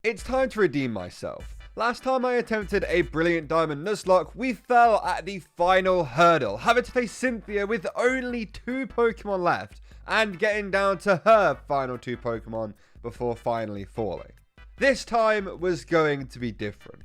It's time to redeem myself. Last time I attempted a brilliant diamond Nuzlocke, we fell at the final hurdle, having to face Cynthia with only 2 Pokemon left, and getting down to her final 2 Pokemon before finally falling. This time was going to be different.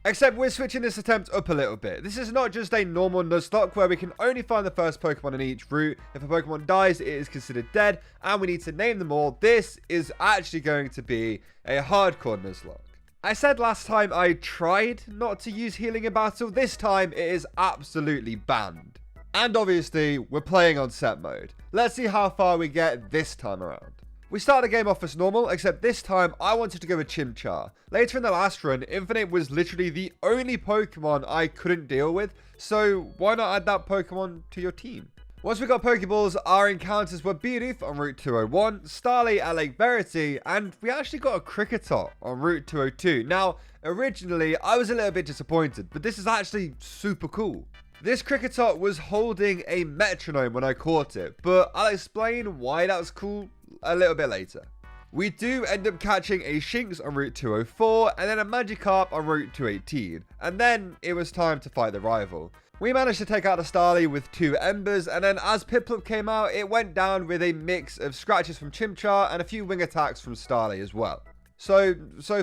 Except we're switching this attempt up a little bit. This is not just a normal Nuzlocke where we can only find the first Pokemon in each route. If a Pokemon dies, it is considered dead, and we need to name them all. This is actually going to be a hardcore Nuzlocke. I said last time I tried not to use healing in battle. This time it is absolutely banned. And obviously, we're playing on set mode. Let's see how far we get this time around. We start the game off as normal, except this time I wanted to go with Chimchar. Later in the last run, Infinite was literally the only Pokemon I couldn't deal with, so why not add that Pokemon to your team? Once we got Pokeballs, our encounters were Bidoof on Route 201, Starly at Lake Verity, and we actually got a Kricketot on Route 202. Now, originally, I was a little bit disappointed, but this is actually super cool. This Kricketot was holding a metronome when I caught it, but I'll explain why that was cool a little bit later. We do end up catching a Shinx on Route 204 and then a Magikarp on Route 218, and then it was time to fight the rival. We managed to take out the Starly with 2 Embers, and then as Piplup came out, it went down with a mix of scratches from Chimchar and a few wing attacks from Starly as well. So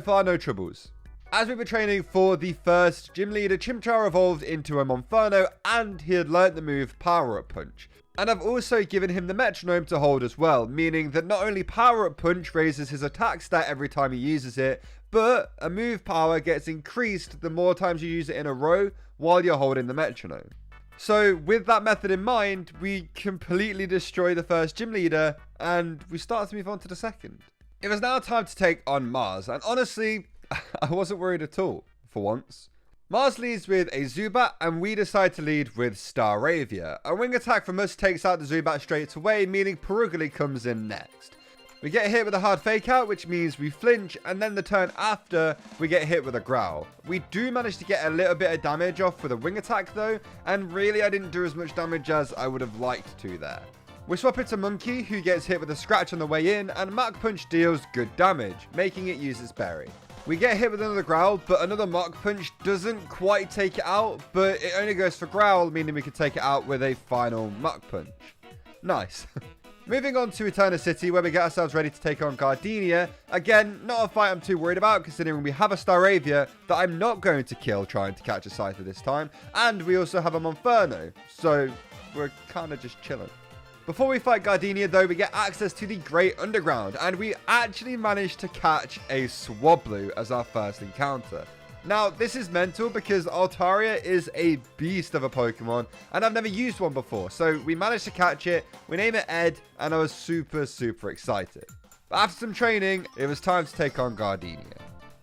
far no troubles. As we were training for the first gym leader, Chimchar evolved into a Monferno, and he had learnt the move Power Up Punch. And I've also given him the metronome to hold as well, meaning that not only Power Up Punch raises his attack stat every time he uses it, but a move power gets increased the more times you use it in a row while you're holding the metronome. So with that method in mind, we completely destroy the first gym leader, and we start to move on to the second. It was now time to take on Mars, and honestly, I wasn't worried at all, for once. Mars leads with a Zubat, and we decide to lead with Staravia. A wing attack from us takes out the Zubat straight away, meaning Perugly comes in next. We get hit with a hard fake out, which means we flinch, and then the turn after, we get hit with a growl. We do manage to get a little bit of damage off with a wing attack though, and really I didn't do as much damage as I would have liked to there. We swap it to Monkey, who gets hit with a scratch on the way in, and Mach Punch deals good damage, making it use its berry. We get hit with another growl, but another Mach Punch doesn't quite take it out, but it only goes for growl, meaning we can take it out with a final Mach Punch. Nice. Moving on to Eterna City, where we get ourselves ready to take on Gardenia. Again, not a fight I'm too worried about, considering we have a Staravia that I'm not going to kill trying to catch a Scyther this time, and we also have a Monferno, so we're kind of just chilling. Before we fight Gardenia though, we get access to the Great Underground, and we actually managed to catch a Swablu as our first encounter. Now, this is mental because Altaria is a beast of a Pokemon, and I've never used one before, so we managed to catch it, we name it Ed, and I was super excited. But after some training, it was time to take on Gardenia.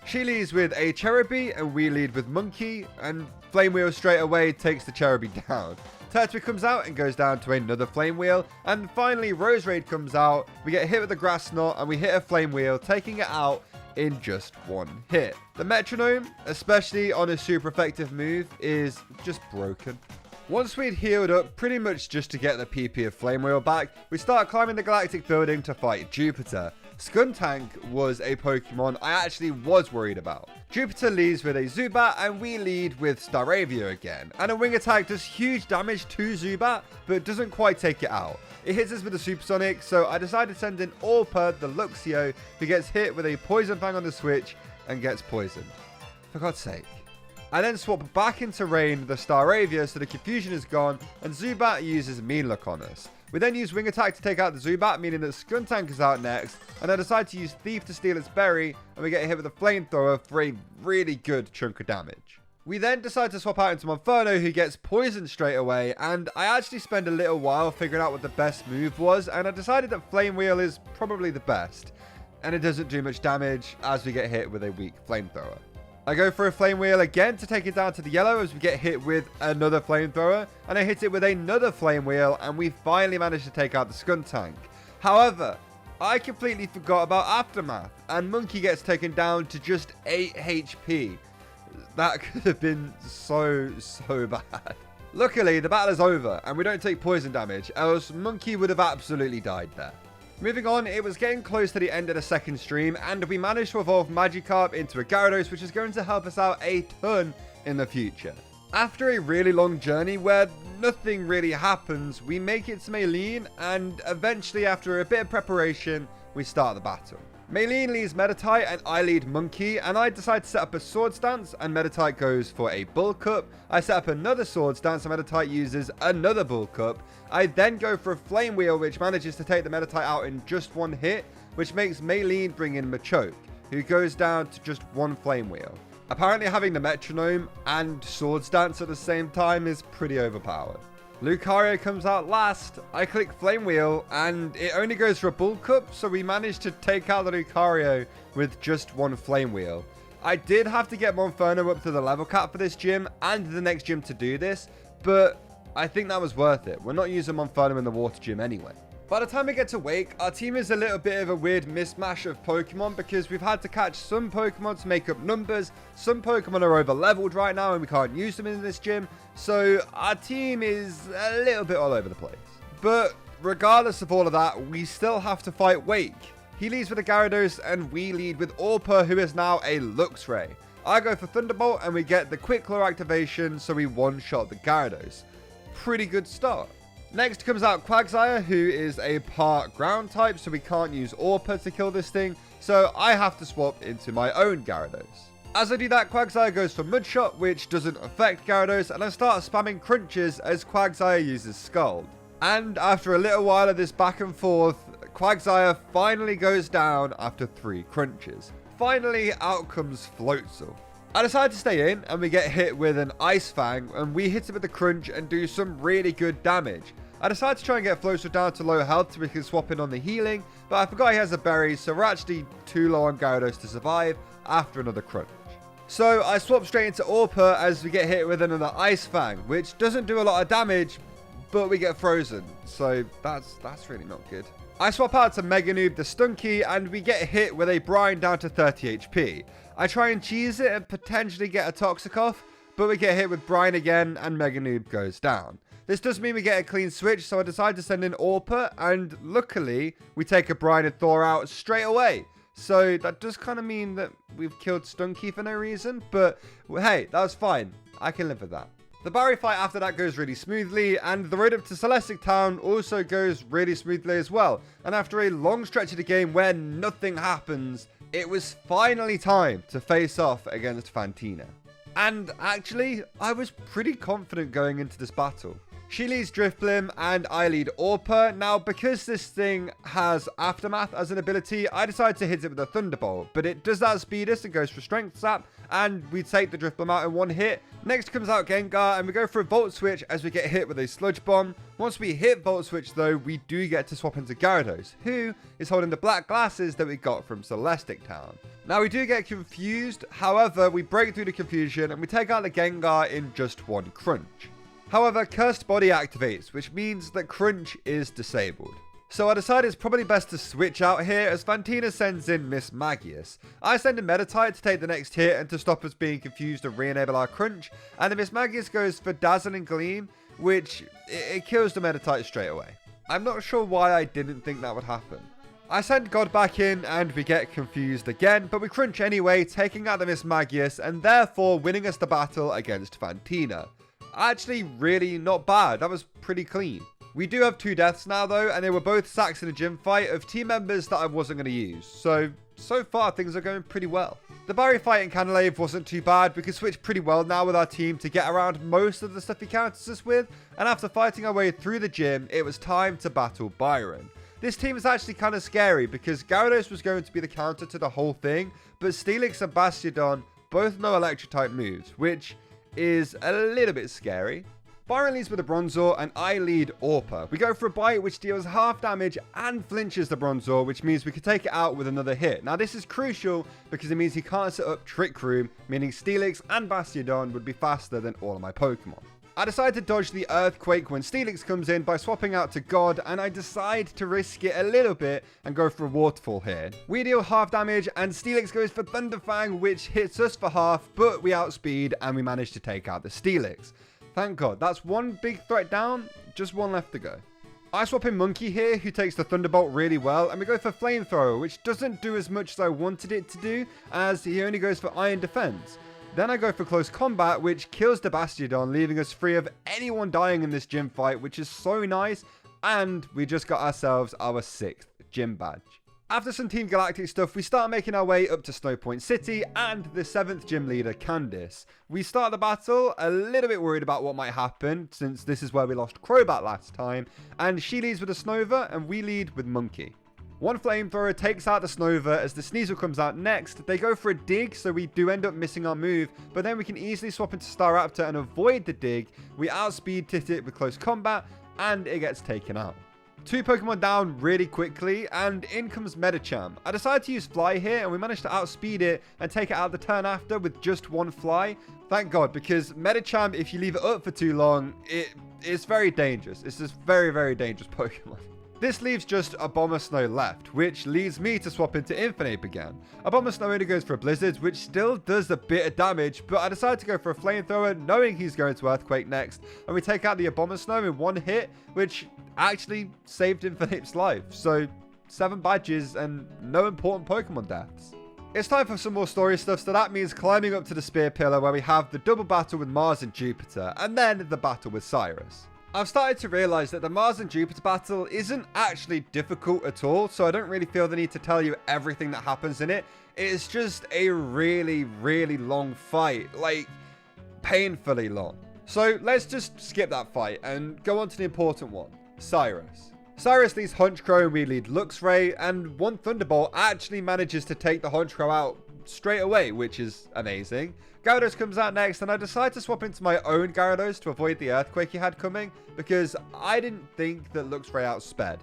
She leads with a Cherubi, and we lead with Monkey, and Flame Wheel straight away takes the Cherubi down. Turtwig comes out and goes down to another Flame Wheel, and finally Roserade comes out, we get hit with a Grass Knot, and we hit a Flame Wheel, taking it out in just one hit. The metronome, especially on a super effective move, is just broken. Once we'd healed up pretty much just to get the PP of Flame Wheel back, we start climbing the Galactic Building to fight Jupiter. Skuntank was a Pokemon I actually was worried about. Jupiter leads with a Zubat, and we lead with Staravia again. And a wing attack does huge damage to Zubat, but doesn't quite take it out. It hits us with a Supersonic, so I decided to send in Orpa, the Luxio, who gets hit with a Poison Fang on the switch and gets poisoned. For God's sake. I then swap back into Rain the Staravia so the confusion is gone, and Zubat uses Mean Look on us. We then use Wing Attack to take out the Zubat, meaning that Skuntank is out next, and I decide to use Thief to steal its berry, and we get hit with a Flamethrower for a really good chunk of damage. We then decide to swap out into Monferno, who gets poisoned straight away, and I actually spend a little while figuring out what the best move was, and I decided that Flame Wheel is probably the best, and it doesn't do much damage as we get hit with a weak Flamethrower. I go for a Flame Wheel again to take it down to the yellow as we get hit with another Flamethrower, and I hit it with another Flame Wheel, and we finally managed to take out the Skuntank. However, I completely forgot about Aftermath, and Monkey gets taken down to just 8 HP. That could have been so bad. Luckily, the battle is over, and we don't take poison damage, else Monkey would have absolutely died there. Moving on, it was getting close to the end of the second stream, and we managed to evolve Magikarp into a Gyarados, which is going to help us out a ton in the future. After a really long journey where nothing really happens, we make it to Maylene, and eventually after a bit of preparation, we start the battle. Maylene leads Meditite and I lead Monkey, and I decide to set up a Swords Dance and Meditite goes for a Bull Cup. I set up another Swords Dance and Meditite uses another Bull Cup. I then go for a Flame Wheel, which manages to take the Meditite out in just one hit, which makes Maylene bring in Machoke, who goes down to just one Flame Wheel. Apparently having the Metronome and Swords Dance at the same time is pretty overpowered. Lucario comes out last. I click Flame Wheel and it only goes for a Bull Cup, so we managed to take out the Lucario with just one Flame Wheel. I did have to get Monferno up to the level cap for this gym and the next gym to do this, but I think that was worth it. We're not using Monferno in the water gym anyway. By the time we get to Wake, our team is a little bit of a weird mismatch of Pokemon because we've had to catch some Pokemon to make up numbers. Some Pokemon are over leveled right now and we can't use them in this gym. So our team is a little bit all over the place. But regardless of all of that, we still have to fight Wake. He leads with a Gyarados and we lead with Orpa, who is now a Luxray. I go for Thunderbolt and we get the Quick Claw activation, so we one-shot the Gyarados. Pretty good start. Next comes out Quagsire, who is a part ground type, so we can't use Orpa to kill this thing, so I have to swap into my own Gyarados. As I do that, Quagsire goes for Mudshot, which doesn't affect Gyarados, and I start spamming Crunches as Quagsire uses Scald. And after a little while of this back and forth, Quagsire finally goes down after 3 Crunches. Finally, out comes Floatzel. I decide to stay in, and we get hit with an Ice Fang, and we hit it with the Crunch and do some really good damage. I decide to try and get Floatzel down to low health so we can swap in on the healing, but I forgot he has a berry, so we're actually too low on Gyarados to survive after another Crunch. So I swap straight into Orpa as we get hit with another Ice Fang, which doesn't do a lot of damage, but we get frozen, so that's really not good. I swap out to Mega Noob the Stunky, and we get hit with a Brine down to 30 HP. I try and cheese it and potentially get a Toxic off, but we get hit with Brine again, and Mega Noob goes down. This does mean we get a clean switch, so I decide to send in Orpa, and luckily, we take a Brine and Thor out straight away. So that does kind of mean that we've killed Stunky for no reason, but hey, that was fine. I can live with that. The Barry fight after that goes really smoothly, and the road up to Celestic Town also goes really smoothly as well. And after a long stretch of the game where nothing happens, it was finally time to face off against Fantina. And actually, I was pretty confident going into this battle. She leads Drifblim and I lead Orpa. Now, because this thing has Aftermath as an ability, I decided to hit it with a Thunderbolt, but it does outspeed us and goes for Strength Sap, and we take the Drifblim out in one hit. Next comes out Gengar, and we go for a Volt Switch as we get hit with a Sludge Bomb. Once we hit Volt Switch, though, we do get to swap into Gyarados, who is holding the black glasses that we got from Celestic Town. Now, we do get confused. However, we break through the confusion, and we take out the Gengar in just one Crunch. However, Cursed Body activates, which means that Crunch is disabled. So I decide it's probably best to switch out here as Fantina sends in Miss Magius. I send in Meditite to take the next hit and to stop us being confused and re-enable our Crunch. And then Miss Magius goes for Dazzling Gleam, which it kills the Meditite straight away. I'm not sure why I didn't think that would happen. I send God back in and we get confused again, but we Crunch anyway, taking out the Miss Magius and therefore winning us the battle against Fantina. Actually, really not bad. That was pretty clean. We do have 2 deaths now, though, and they were both sacks in a gym fight of team members that I wasn't going to use. So far, things are going pretty well. The Barry fight in Canalave wasn't too bad. We could switch pretty well now with our team to get around most of the stuff he counters us with. And after fighting our way through the gym, it was time to battle Byron. This team is actually kind of scary because Gyarados was going to be the counter to the whole thing, but Steelix and Bastiodon both know Electric-type moves, which is a little bit scary. Byron leads with a Bronzor and I lead Orpa. We go for a bite which deals half damage and flinches the Bronzor, which means we can take it out with another hit. Now this is crucial because it means he can't set up Trick Room, meaning Steelix and Bastiodon would be faster than all of my Pokemon. I decide to dodge the Earthquake when Steelix comes in by swapping out to God, and I decide to risk it a little bit and go for a Waterfall here. We deal half damage and Steelix goes for Thunderfang, which hits us for half, but we outspeed and we manage to take out the Steelix. Thank God. That's one big threat down, just one left to go. I swap in Monkey here, who takes the Thunderbolt really well, and we go for Flamethrower, which doesn't do as much as I wanted it to do, as he only goes for Iron Defense. Then I go for Close Combat, which kills the Bastiodon, leaving us free of anyone dying in this gym fight, which is so nice, and we just got ourselves our 6th gym badge. After some Team Galactic stuff, we start making our way up to Snowpoint City and the 7th gym leader, Candice. We start the battle a little bit worried about what might happen, since this is where we lost Crobat last time, and she leads with a Snover and we lead with Monkey. One Flamethrower takes out the Snover as the Sneasel comes out next. They go for a dig, so we do end up missing our move, but then we can easily swap into Staraptor and avoid the dig. We outspeed Tit it with Close Combat and it gets taken out. 2 Pokemon down really quickly, and in comes Medicham. I decided to use Fly here, and we managed to outspeed it and take it out the turn after with just 1 Fly. Thank God, because Medicham, if you leave it up for too long, it's very dangerous. It's just very, very dangerous Pokemon. This leaves just Abomasnow left, which leads me to swap into Infernape again. Abomasnow only goes for a Blizzard, which still does a bit of damage, but I decided to go for a Flamethrower, knowing he's going to Earthquake next, and we take out the Abomasnow in 1 hit, which actually saved Infernape's life. So 7 badges and no important Pokemon deaths. It's time for some more story stuff, so that means climbing up to the Spear Pillar where we have the double battle with Mars and Jupiter, and then the battle with Cyrus. I've started to realise that the Mars and Jupiter battle isn't actually difficult at all, so I don't really feel the need to tell you everything that happens in it. It's just a really, really long fight, like painfully long. So let's just skip that fight and go on to the important one, Cyrus. Cyrus leads Honchkrow and we lead Luxray, and one Thunderbolt actually manages to take the Honchkrow out straight away, which is amazing. Gyarados comes out next, and I decide to swap into my own Gyarados to avoid the Earthquake he had coming, because I didn't think that Luxray outsped.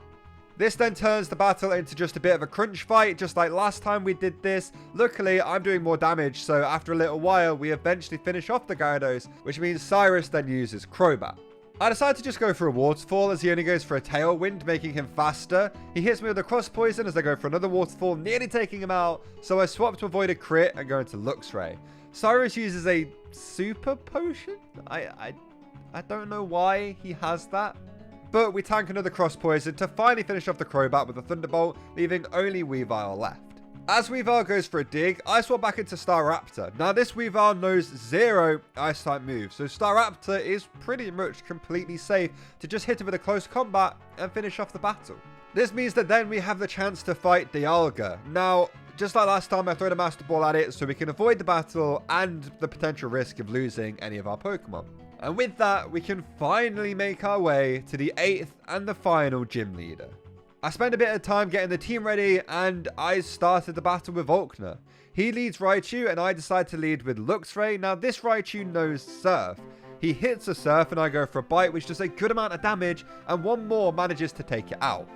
This then turns the battle into just a bit of a crunch fight, just like last time we did this. Luckily, I'm doing more damage, so after a little while, we eventually finish off the Gyarados, which means Cyrus then uses Crobat. I decided to just go for a Waterfall, as he only goes for a Tailwind, making him faster. He hits me with a Cross Poison as I go for another Waterfall, nearly taking him out, so I swap to avoid a crit and go into Luxray. Cyrus uses a Super Potion? I don't know why he has that. But we tank another Cross Poison to finally finish off the Crobat with a Thunderbolt, leaving only Weavile left. As Weavile goes for a dig, I swap back into Staraptor. Now this Weavile knows 0 Ice-type moves, so Staraptor is pretty much completely safe to just hit it with a Close Combat and finish off the battle. This means that then we have the chance to fight Dialga. Now, just like last time, I throw the Master Ball at it so we can avoid the battle and the potential risk of losing any of our Pokemon. And with that, we can finally make our way to the 8th and the final gym leader. I spent a bit of time getting the team ready, and I started the battle with Volkner. He leads Raichu, and I decide to lead with Luxray. Now, this Raichu knows Surf. He hits a Surf, and I go for a Bite, which does a good amount of damage, and one more manages to take it out.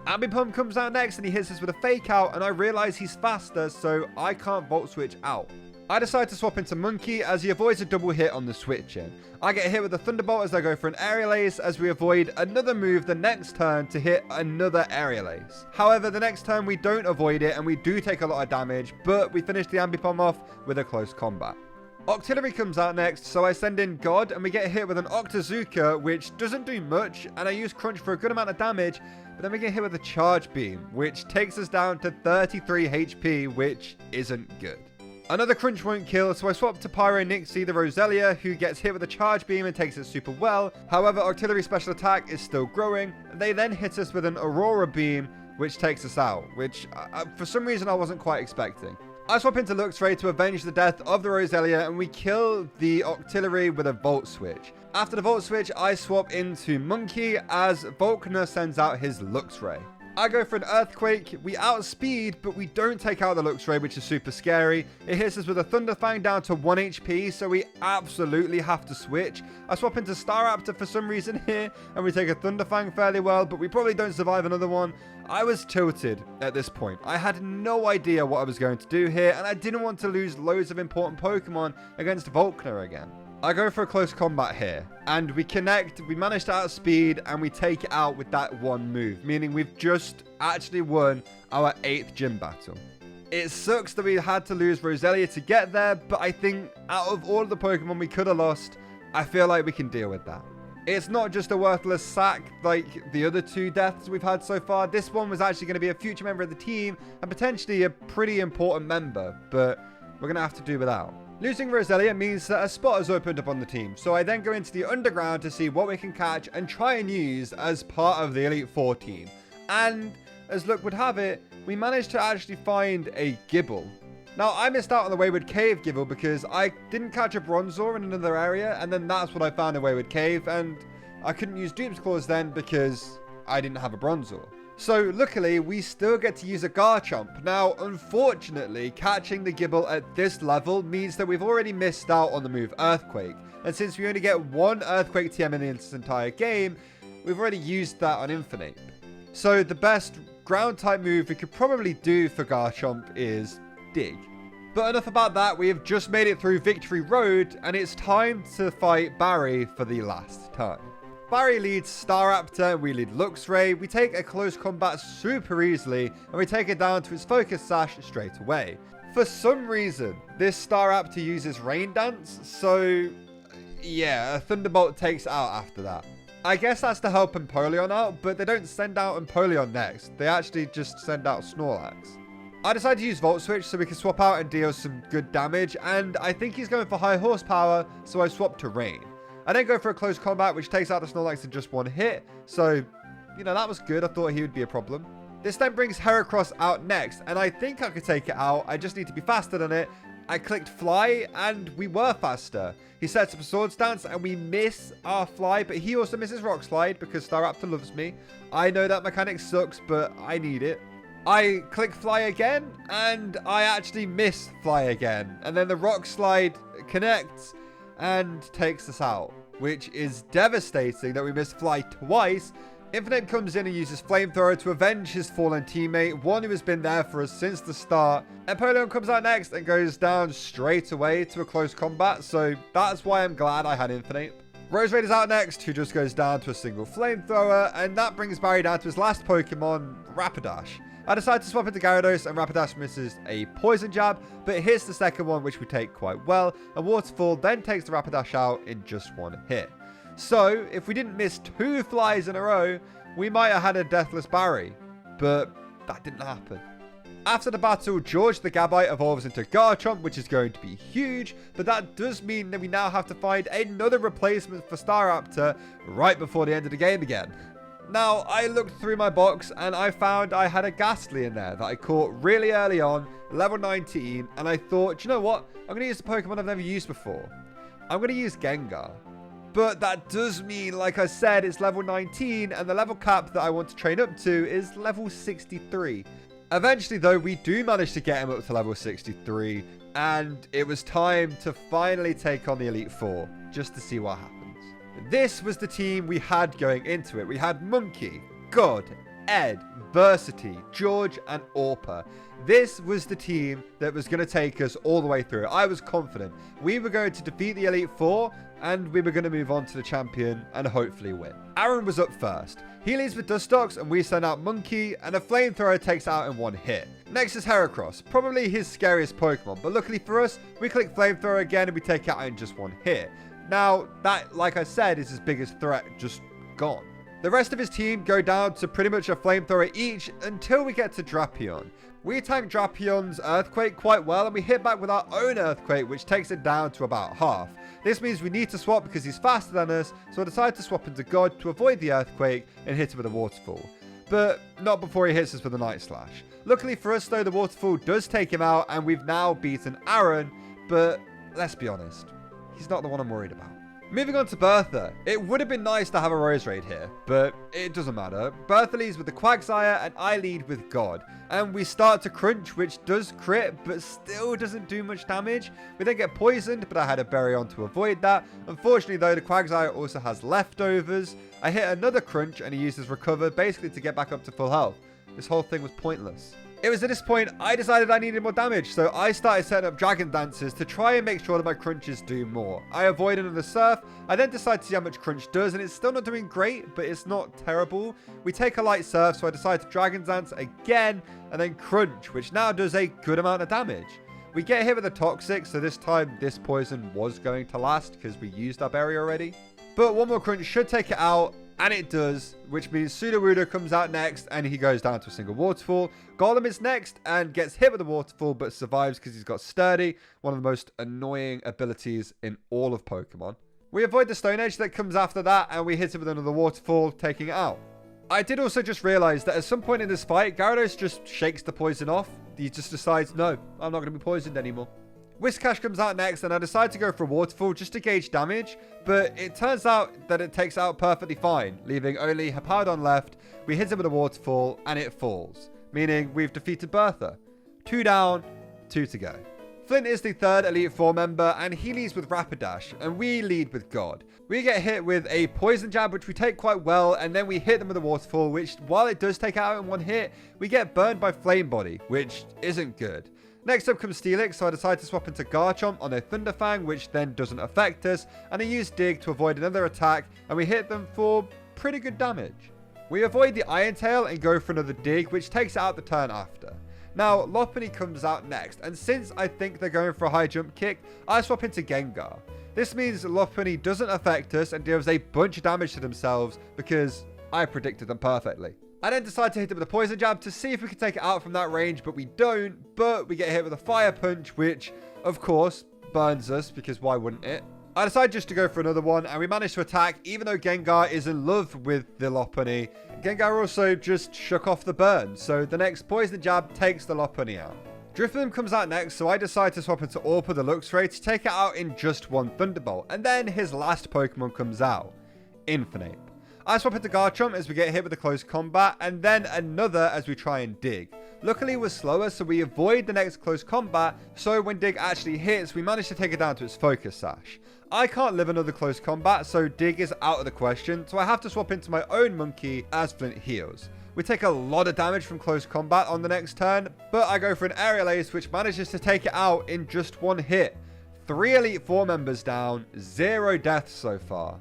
Ambipom comes out next, and he hits us with a Fake Out, and I realize he's faster, so I can't Volt Switch out. I decide to swap into Monkey as he avoids a double hit on the switch in. I get hit with a Thunderbolt as I go for an Aerial Ace as we avoid another move the next turn to hit another Aerial Ace. However, the next turn we don't avoid it and we do take a lot of damage, but we finish the Ambipom off with a Close Combat. Octillery comes out next, so I send in God and we get hit with an Octazooka, which doesn't do much, and I use Crunch for a good amount of damage, but then we get hit with a Charge Beam, which takes us down to 33 HP, which isn't good. Another Crunch won't kill, so I swap to Pyro Nixie, the Roselia, who gets hit with a Charge Beam and takes it super well. However, Octillery special attack is still growing. They then hit us with an Aurora Beam, which takes us out, which for some reason I wasn't quite expecting. I swap into Luxray to avenge the death of the Roselia, and we kill the Octillery with a Volt Switch. After the Volt Switch, I swap into Monkey as Volkner sends out his Luxray. I go for an Earthquake, we outspeed, but we don't take out the Luxray, which is super scary. It hits us with a Thunderfang down to 1 HP, so we absolutely have to switch. I swap into Staraptor for some reason here, and we take a Thunderfang fairly well, but we probably don't survive another one. I was tilted at this point. I had no idea what I was going to do here, and I didn't want to lose loads of important Pokemon against Volkner again. I go for a Close Combat here, and we connect, we manage to outspeed, and we take it out with that one move, meaning we've just actually won our 8th gym battle. It sucks that we had to lose Roselia to get there, but I think out of all of the Pokemon we could have lost, I feel like we can deal with that. It's not just a worthless sack like the other 2 deaths we've had so far. This one was actually going to be a future member of the team and potentially a pretty important member, but we're going to have to do without. Losing Roselia means that a spot has opened up on the team, so I then go into the underground to see what we can catch and try and use as part of the Elite 4 team. And as luck would have it, we managed to actually find a Gibble. Now, I missed out on the Wayward Cave Gibble because I didn't catch a Bronzor in another area, and then that's what I found in Wayward Cave, and I couldn't use Dupe's Claws then because I didn't have a Bronzor. So, luckily, we still get to use a Garchomp. Now, unfortunately, catching the Gibble at this level means that we've already missed out on the move Earthquake, and since we only get 1 Earthquake TM in this entire game, we've already used that on Infinite. So, the best ground-type move we could probably do for Garchomp is Dig. But enough about that, we have just made it through Victory Road, and it's time to fight Barry for the last time. Barry leads Staraptor, and we lead Luxray. We take a close combat super easily, and we take it down to its Focus Sash straight away. For some reason, this Staraptor uses Rain Dance, so yeah, a Thunderbolt takes it out after that. I guess that's to help Empoleon out, but they don't send out Empoleon next. They actually just send out Snorlax. I decided to use Volt Switch so we can swap out and deal some good damage, and I think he's going for high horsepower, so I swapped to Rain. I then go for a close combat, which takes out the Snorlax in just 1 hit, so, you know, that was good. I thought he would be a problem. This then brings Heracross out next, and I think I could take it out. I just need to be faster than it. I clicked Fly, and we were faster. He sets up a Swords Dance, and we miss our Fly, but he also misses Rock Slide because Staraptor loves me. I know that mechanic sucks, but I need it. I click Fly again, and I actually miss Fly again. And then the Rock Slide connects and takes us out, which is devastating that we missed Fly twice. Infinite comes in and uses Flamethrower to avenge his fallen teammate, one who has been there for us since the start. Empoleon comes out next and goes down straight away to a close combat, so that's why I'm glad I had Infinite. Roserade is out next, who just goes down to a single Flamethrower, and that brings Barry down to his last Pokemon, Rapidash. I decide to swap into Gyarados, and Rapidash misses a Poison Jab, but it hits the second one, which we take quite well, and Waterfall then takes the Rapidash out in just 1 hit. So, if we didn't miss 2 flies in a row, we might have had a Deathless Barry, but that didn't happen. After the battle, George the Gabite evolves into Garchomp, which is going to be huge, but that does mean that we now have to find another replacement for Staraptor right before the end of the game again. Now, I looked through my box and I found I had a Ghastly in there that I caught really early on, level 19, and I thought, do you know what? I'm going to use the Pokemon I've never used before. I'm going to use Gengar. But that does mean, like I said, it's level 19, and the level cap that I want to train up to is level 63. Eventually, though, we do manage to get him up to level 63, and it was time to finally take on the Elite Four, just to see what happens. This was the team we had going into it. We had Monkey, God, Ed, Versity, George, and Orpa. This was the team that was going to take us all the way through. I was confident. We were going to defeat the Elite Four, and we were going to move on to the champion and hopefully win. Aaron was up first. He leads with Dustox, and we send out Monkey, and a Flamethrower takes out in 1 hit. Next is Heracross, probably his scariest Pokemon, but luckily for us, we click Flamethrower again and we take it out in just 1 hit. Now, that, like I said, is his biggest threat just gone. The rest of his team go down to pretty much a Flamethrower each until we get to Drapion. We tank Drapion's Earthquake quite well, and we hit back with our own Earthquake, which takes it down to about half. This means we need to swap because he's faster than us, so I decide to swap into God to avoid the Earthquake and hit him with a Waterfall. But not before he hits us with a Night Slash. Luckily for us though, the Waterfall does take him out, and we've now beaten Aaron, but let's be honest, he's not the one I'm worried about. Moving on to Bertha. It would have been nice to have a Roserade here, but it doesn't matter. Bertha leads with the Quagsire, and I lead with God. And we start to crunch, which does crit, but still doesn't do much damage. We then get poisoned, but I had a Berry on to avoid that. Unfortunately though, the Quagsire also has leftovers. I hit another crunch, and he uses Recover, basically to get back up to full health. This whole thing was pointless. It was at this point I decided I needed more damage, so I started setting up Dragon Dances to try and make sure that my crunches do more. I avoid another Surf. I then decide to see how much crunch does, and it's still not doing great, but it's not terrible. We take a light Surf, so I decide to Dragon Dance again, and then crunch, which now does a good amount of damage. We get hit with a Toxic, so this time this poison was going to last because we used our berry already. But one more crunch should take it out, and it does, which means Sudowoodo comes out next, and he goes down to a single waterfall. Golem is next, and gets hit with the waterfall, but survives because he's got Sturdy, one of the most annoying abilities in all of Pokemon. We avoid the Stone Edge that comes after that, and we hit it with another waterfall, taking it out. I did also just realize that at some point in this fight, Gyarados just shakes the poison off. He just decides, no, I'm not going to be poisoned anymore. Whiscash comes out next, and I decide to go for a waterfall just to gauge damage, but it turns out that it takes out perfectly fine, leaving only Hippowdon left. We hit it with a waterfall, and it falls, meaning we've defeated Bertha. 2 down, 2 to go. Flint is the third Elite Four member, and he leads with Rapidash, and we lead with God. We get hit with a Poison Jab, which we take quite well, and then we hit them with a Waterfall, which, while it does take out in one hit, we get burned by Flame Body, which isn't good. Next up comes Steelix, so I decide to swap into Garchomp on a Thunderfang, which then doesn't affect us, and I use Dig to avoid another attack, and we hit them for pretty good damage. We avoid the Iron Tail and go for another Dig, which takes out the turn after. Now, Lopunny comes out next, and since I think they're going for a high jump kick, I swap into Gengar. This means Lopunny doesn't affect us and deals a bunch of damage to themselves because I predicted them perfectly. I then decide to hit it with a Poison Jab to see if we can take it out from that range, but we don't. But we get hit with a Fire Punch, which, of course, burns us, because why wouldn't it? I decide just to go for another one, and we manage to attack, even though Gengar is in love with the Lopunny. Gengar also just shook off the burn, so the next Poison Jab takes the Lopunny out. Drifloon comes out next, so I decide to swap into Orpa the Luxray to take it out in just one Thunderbolt, and then his last Pokemon comes out, Infinite. I swap into Garchomp as we get hit with a close combat, and then another as we try and Dig. Luckily we're slower, so we avoid the next close combat, so when Dig actually hits, we manage to take it down to its Focus Sash. I can't live another close combat, so Dig is out of the question, so I have to swap into my own Monkey as Flint heals. We take a lot of damage from close combat on the next turn, but I go for an Aerial Ace, which manages to take it out in just one hit. 3 Elite Four members down, 0 deaths so far.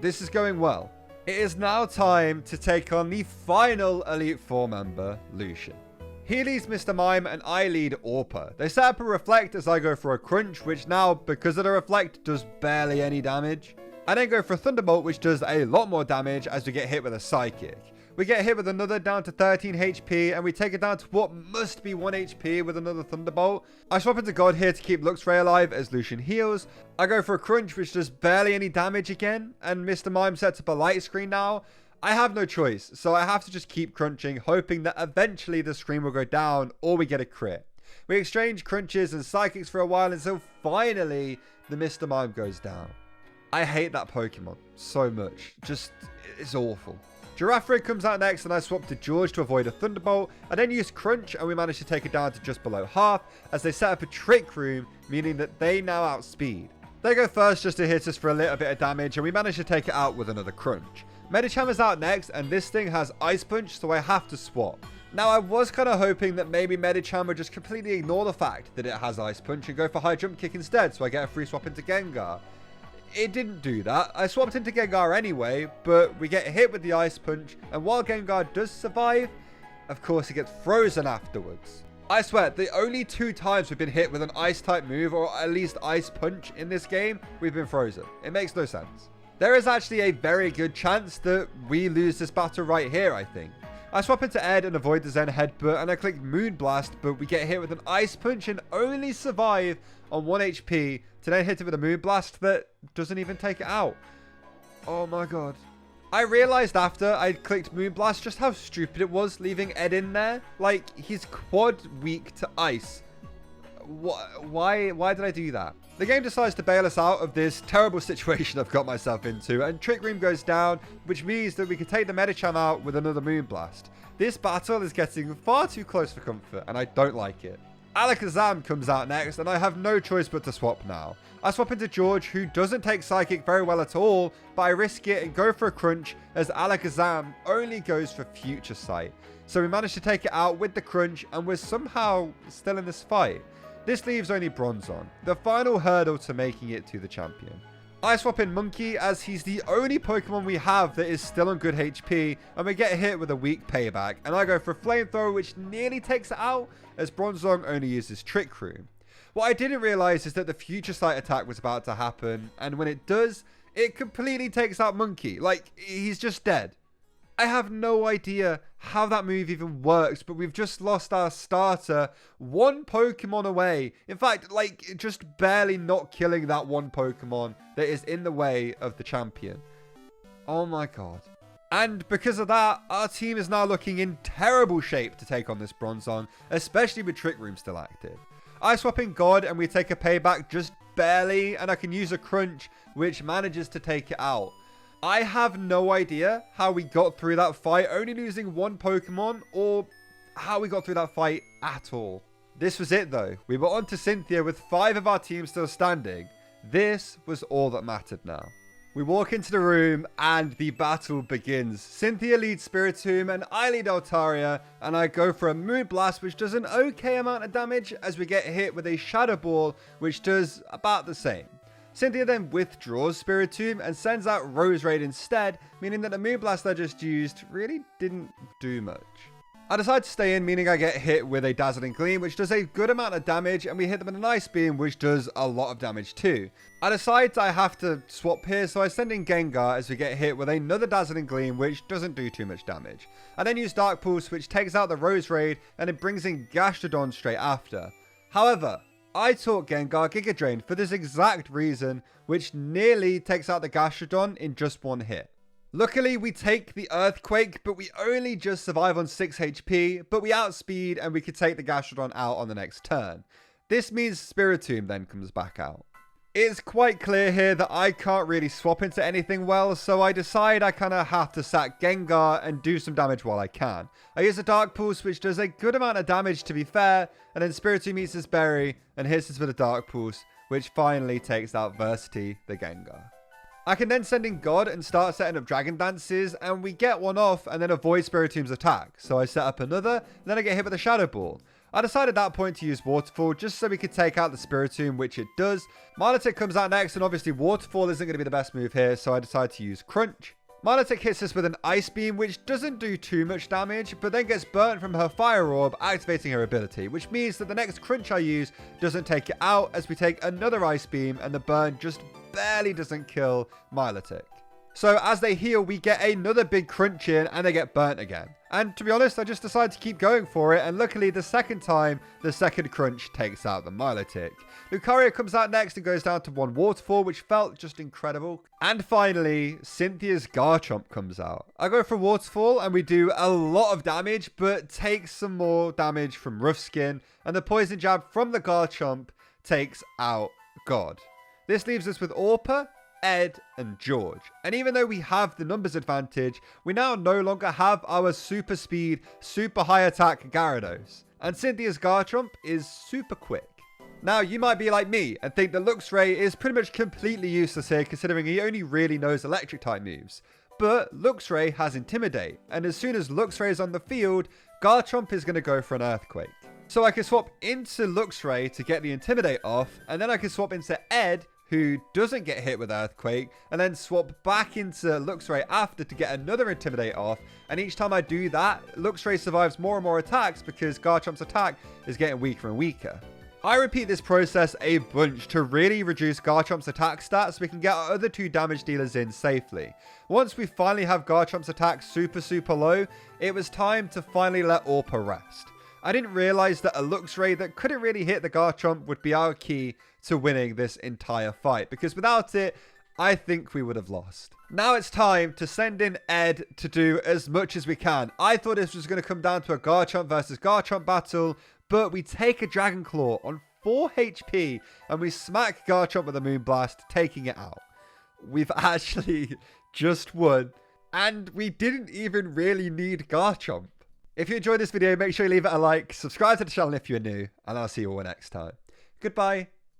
This is going well. It is now time to take on the final Elite Four member, Lucian. He leads Mr. Mime and I lead Orpa. They set up a Reflect as I go for a Crunch, which now, because of the Reflect, does barely any damage. I then go for a Thunderbolt, which does a lot more damage as we get hit with a Psychic. We get hit with another down to 13 HP, and we take it down to what must be 1 HP with another Thunderbolt. I swap into God here to keep Luxray alive as Lucian heals. I go for a Crunch, which does barely any damage again, and Mr. Mime sets up a light screen now. I have no choice, so I have to just keep crunching, hoping that eventually the screen will go down or we get a crit. We exchange crunches and psychics for a while until finally the Mr. Mime goes down. I hate that Pokemon so much. Just, it's awful. Giraffrig comes out next, and I swap to George to avoid a Thunderbolt. I then use Crunch, and we manage to take it down to just below half as they set up a Trick Room, meaning that they now outspeed. They go first just to hit us for a little bit of damage, and we manage to take it out with another Crunch. Medicham is out next, and this thing has Ice Punch, so I have to swap. Now, I was kind of hoping that maybe Medicham would just completely ignore the fact that it has Ice Punch and go for High Jump Kick instead, so I get a free swap into Gengar. It didn't do that. I swapped into Gengar anyway, but we get hit with the Ice Punch, and while Gengar does survive, of course, it gets frozen afterwards. I swear, the only 2 times we've been hit with an Ice-type move, or at least Ice Punch in this game, we've been frozen. It makes no sense. There is actually a very good chance that we lose this battle right here, I think. I swap into Ed and avoid the Zen Headbutt, and I click Moonblast, but we get hit with an Ice Punch and only survive on 1 HP to then hit it with a Moonblast that doesn't even take it out. Oh my god. I realized after I clicked Moonblast just how stupid it was leaving Ed in there. Like, he's quad weak to ice. Why did I do that? The game decides to bail us out of this terrible situation I've got myself into, and Trick Room goes down, which means that we can take the Medicham out with another Moonblast. This battle is getting far too close for comfort, and I don't like it. Alakazam comes out next, and I have no choice but to swap now. I swap into George, who doesn't take Psychic very well at all, but I risk it and go for a Crunch, as Alakazam only goes for Future Sight. So we manage to take it out with the Crunch, and we're somehow still in this fight. This leaves only Bronzong, the final hurdle to making it to the champion. I swap in Monkey, as he's the only Pokemon we have that is still on good HP, and we get hit with a weak Payback, and I go for a Flamethrower, which nearly takes it out, as Bronzong only uses Trick Room. What I didn't realize is that the Future Sight attack was about to happen, and when it does, it completely takes out Monkey. Like, he's just dead. I have no idea how that move even works, but we've just lost our starter one Pokemon away. In fact, like, just barely not killing that one Pokemon that is in the way of the champion. Oh my god. And because of that, our team is now looking in terrible shape to take on this Bronzong, especially with Trick Room still active. I swap in God and we take a payback just barely, and I can use a Crunch, which manages to take it out. I have no idea how we got through that fight only losing one Pokemon, or how we got through that fight at all. This was it though. We were on to Cynthia with 5 of our team still standing. This was all that mattered now. We walk into the room and the battle begins. Cynthia leads Spiritomb and I lead Altaria, and I go for a Moon Blast, which does an okay amount of damage as we get hit with a Shadow Ball, which does about the same. Cynthia then withdraws Spiritomb and sends out Rose Raid instead, meaning that the Moon Blast I just used really didn't do much. I decide to stay in, meaning I get hit with a Dazzling Gleam, which does a good amount of damage, and we hit them with an Ice Beam, which does a lot of damage too. I decide I have to swap here, so I send in Gengar as we get hit with another Dazzling Gleam, which doesn't do too much damage. I then use Dark Pulse, which takes out the Rose Raid, and it brings in Gastrodon straight after. However, I taught Gengar Giga Drain for this exact reason, which nearly takes out the Gastrodon in just one hit. Luckily, we take the Earthquake, but we only just survive on 6 HP, but we outspeed and we could take the Gastrodon out on the next turn. This means Spiritomb then comes back out. It's quite clear here that I can't really swap into anything well, so I decide I kind of have to sack Gengar and do some damage while I can. I use a Dark Pulse, which does a good amount of damage to be fair, and then Spiritomb eats this berry and hits us with a Dark Pulse, which finally takes out Versity, the Gengar. I can then send in God and start setting up Dragon Dances, and we get one off and then avoid Spiritomb's attack. So I set up another, and then I get hit with a Shadow Ball. I decided at that point to use Waterfall just so we could take out the Spiritomb, which it does. Milotic comes out next, and obviously Waterfall isn't going to be the best move here, so I decide to use Crunch. Milotic hits us with an Ice Beam, which doesn't do too much damage, but then gets burnt from her Fire Orb, activating her ability, which means that the next Crunch I use doesn't take it out, as we take another Ice Beam, and the burn just barely doesn't kill Milotic. So as they heal, we get another big Crunch in, and they get burnt again. And to be honest, I just decided to keep going for it, and luckily the second time, the second Crunch takes out the Milotic. Lucario comes out next and goes down to 1 Waterfall, which felt just incredible. And finally, Cynthia's Garchomp comes out. I go for Waterfall, and we do a lot of damage, but take some more damage from Rough Skin, and the Poison Jab from the Garchomp takes out God. This leaves us with Orpa, Ed, and George. And even though we have the numbers advantage, we now no longer have our super speed, super high attack Gyarados. And Cynthia's Garchomp is super quick. Now, you might be like me and think that Luxray is pretty much completely useless here, considering he only really knows electric type moves. But Luxray has Intimidate, and as soon as Luxray is on the field, Garchomp is going to go for an Earthquake. So I can swap into Luxray to get the Intimidate off, and then I can swap into Ed, who doesn't get hit with Earthquake, and then swap back into Luxray after to get another Intimidate off. And each time I do that, Luxray survives more and more attacks because Garchomp's attack is getting weaker and weaker. I repeat this process a bunch to really reduce Garchomp's attack stats so we can get our other 2 damage dealers in safely. Once we finally have Garchomp's attack super low, it was time to finally let Orpa rest. I didn't realize that a Luxray that couldn't really hit the Garchomp would be our key to winning this entire fight, because without it, I think we would have lost. Now it's time to send in Ed to do as much as we can. I thought this was going to come down to a Garchomp versus Garchomp battle, but we take a Dragon Claw on 4 HP and we smack Garchomp with a Moon Blast, taking it out. We've actually just won, and we didn't even really need Garchomp. If you enjoyed this video, make sure you leave it a like, subscribe to the channel if you're new, and I'll see you all next time. Goodbye.